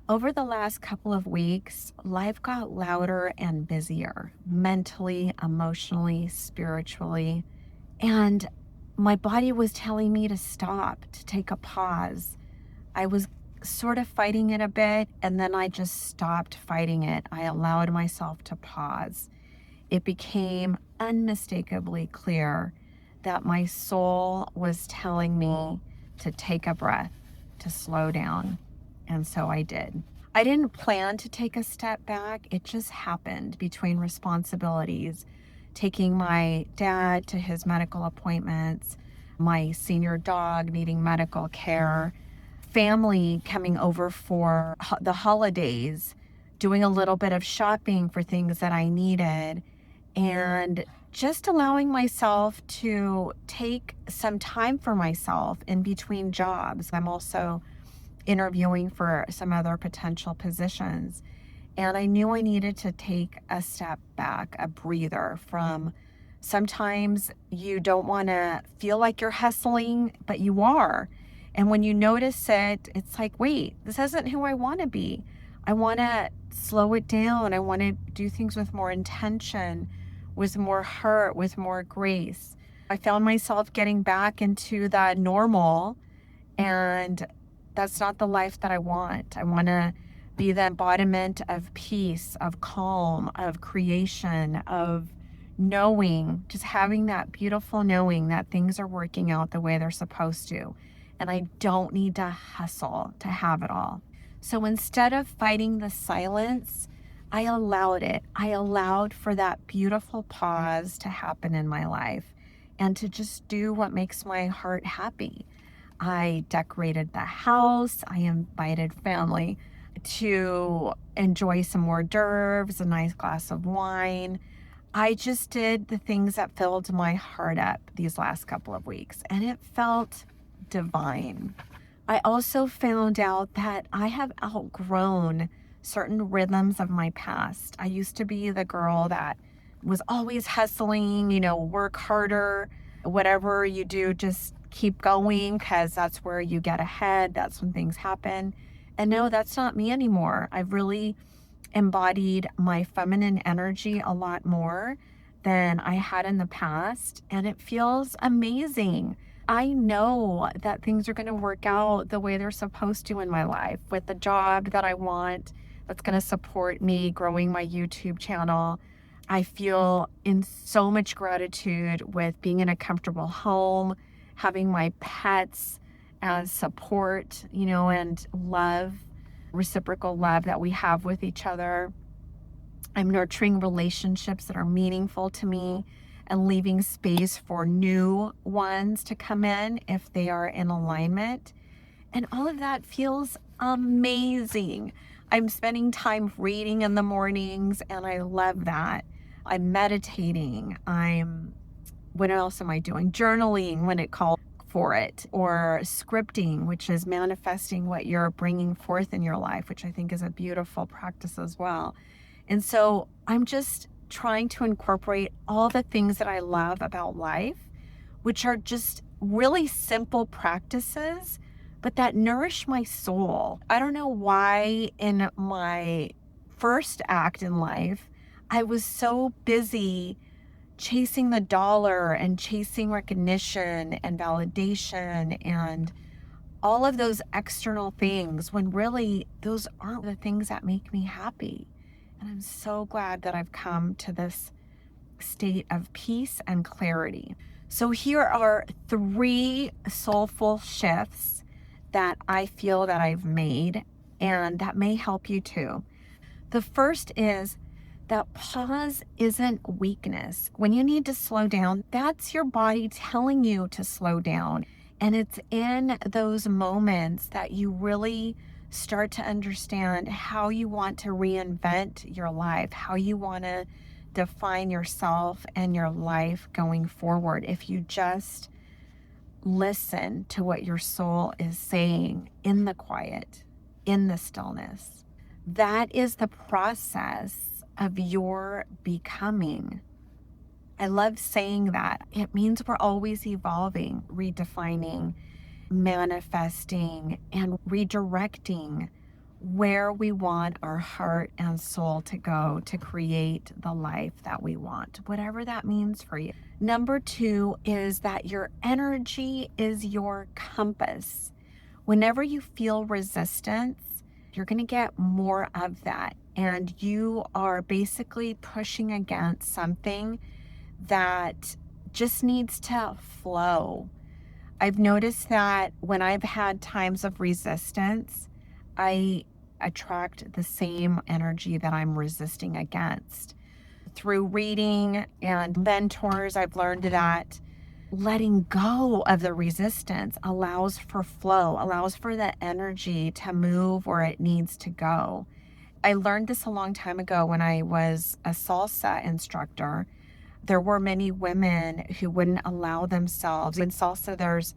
Over the last couple of weeks, life got louder and busier mentally, emotionally, spiritually. And my body was telling me to stop, to take a pause. I was sort of fighting it a bit, and then I just stopped fighting it. I allowed myself to pause. It became unmistakably clear that my soul was telling me to take a breath, to slow down. And so I did. I didn't plan to take a step back. It just happened between responsibilities, taking my dad to his medical appointments, my senior dog needing medical care, family coming over for the holidays, doing a little bit of shopping for things that I needed, and just allowing myself to take some time for myself in between jobs. I'm also interviewing for some other potential positions. And I knew I needed to take a step back, a breather from sometimes you don't want to feel like you're hustling, but you are. And when you notice it, it's like, wait, this isn't who I want to be. I want to slow it down. I want to do things with more intention, with more heart, with more grace. I found myself getting back into that normal, and that's not the life that I want. I want to be the embodiment of peace, of calm, of creation, of knowing, just having that beautiful knowing that things are working out the way they're supposed to. And I don't need to hustle to have it all. So instead of fighting the silence, I allowed it. I allowed for that beautiful pause to happen in my life and to just do what makes my heart happy. I decorated the house. I invited family to enjoy some hors d'oeuvres, a nice glass of wine. I just did the things that filled my heart up these last couple of weeks, and it felt divine. I also found out that I have outgrown certain rhythms of my past. I used to be the girl that was always hustling, work harder, whatever you do, just keep going because that's where you get ahead. That's when things happen. And no, that's not me anymore. I've really embodied my feminine energy a lot more than I had in the past, and it feels amazing. I know that things are going to work out the way they're supposed to in my life with the job that I want that's going to support me growing my YouTube channel. I feel in so much gratitude with being in a comfortable home, having my pets as support, and love, reciprocal love that we have with each other. I'm nurturing relationships that are meaningful to me and leaving space for new ones to come in if they are in alignment. And all of that feels amazing. I'm spending time reading in the mornings, and I love that. I'm meditating. What else am I doing? Journaling when it calls for it, or scripting, which is manifesting what you're bringing forth in your life, which I think is a beautiful practice as well. And so I'm just trying to incorporate all the things that I love about life, which are just really simple practices, but that nourish my soul. I don't know why in my first act in life, I was so busy chasing the dollar and chasing recognition and validation and all of those external things, when really those aren't the things that make me happy. And I'm so glad that I've come to this state of peace and clarity. So here are 3 soulful shifts that I feel that I've made and that may help you too. The first is that pause isn't weakness. When you need to slow down, that's your body telling you to slow down. And it's in those moments that you really start to understand how you want to reinvent your life, how you want to define yourself and your life going forward. If you just listen to what your soul is saying in the quiet, in the stillness, that is the process of your becoming. I love saying that. It means we're always evolving, redefining, manifesting, and redirecting where we want our heart and soul to go to create the life that we want, whatever that means for you. Number two is that your energy is your compass. Whenever you feel resistance, you're going to get more of that. And you are basically pushing against something that just needs to flow. I've noticed that when I've had times of resistance, I attract the same energy that I'm resisting against. Through reading and mentors, I've learned that letting go of the resistance allows for flow, allows for the energy to move where it needs to go. I learned this a long time ago when I was a salsa instructor. There were many women who wouldn't allow themselves. In salsa, there's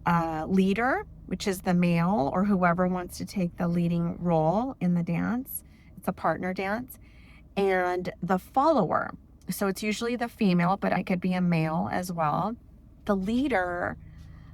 a leader, which is the male or whoever wants to take the leading role in the dance. It's a partner dance. And the follower. So it's usually the female, but it could be a male as well. The leader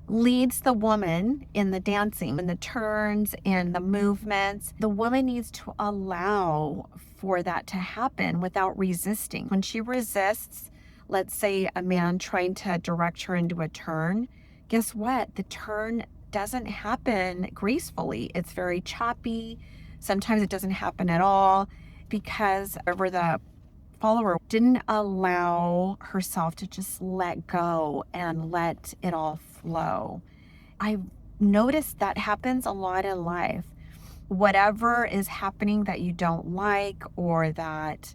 leads the woman in the dancing, in the turns, in the movements. The woman needs to allow for that to happen without resisting. When she resists, let's say a man trying to direct her into a turn, guess what? The turn doesn't happen gracefully. It's very choppy. Sometimes it doesn't happen at all because over the follower didn't allow herself to just let go and let it all flow. I've noticed that happens a lot in life. Whatever is happening that you don't like or that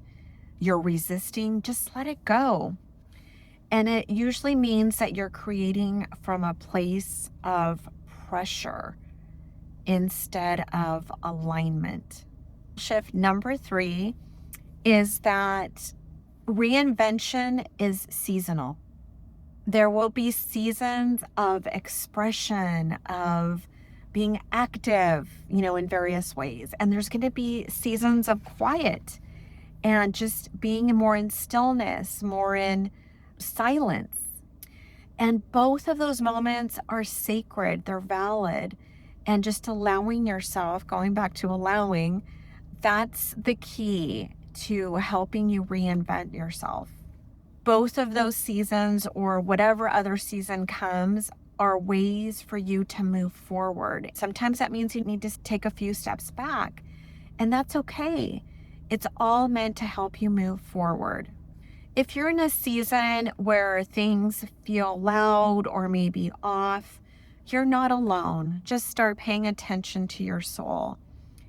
you're resisting, just let it go. And it usually means that you're creating from a place of pressure instead of alignment. Shift number three is that reinvention is seasonal. There will be seasons of expression, of being active, in various ways. And there's going to be seasons of quiet and just being more in stillness, more in silence. And both of those moments are sacred, they're valid. And just allowing yourself, going back to allowing, that's the key to helping you reinvent yourself. Both of those seasons or whatever other season comes are ways for you to move forward. Sometimes that means you need to take a few steps back, and that's okay. It's all meant to help you move forward. If you're in a season where things feel loud or maybe off, you're not alone. Just start paying attention to your soul.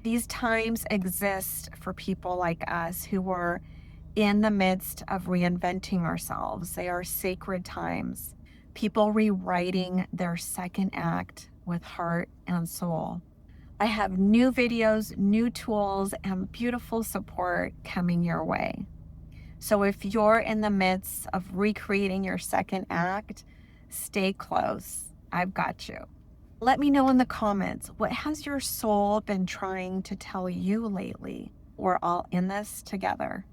These times exist for people like us who are in the midst of reinventing ourselves. They are sacred times. People rewriting their second act with heart and soul. I have new videos, new tools, and beautiful support coming your way. So if you're in the midst of recreating your second act, stay close. I've got you. Let me know in the comments, what has your soul been trying to tell you lately? We're all in this together.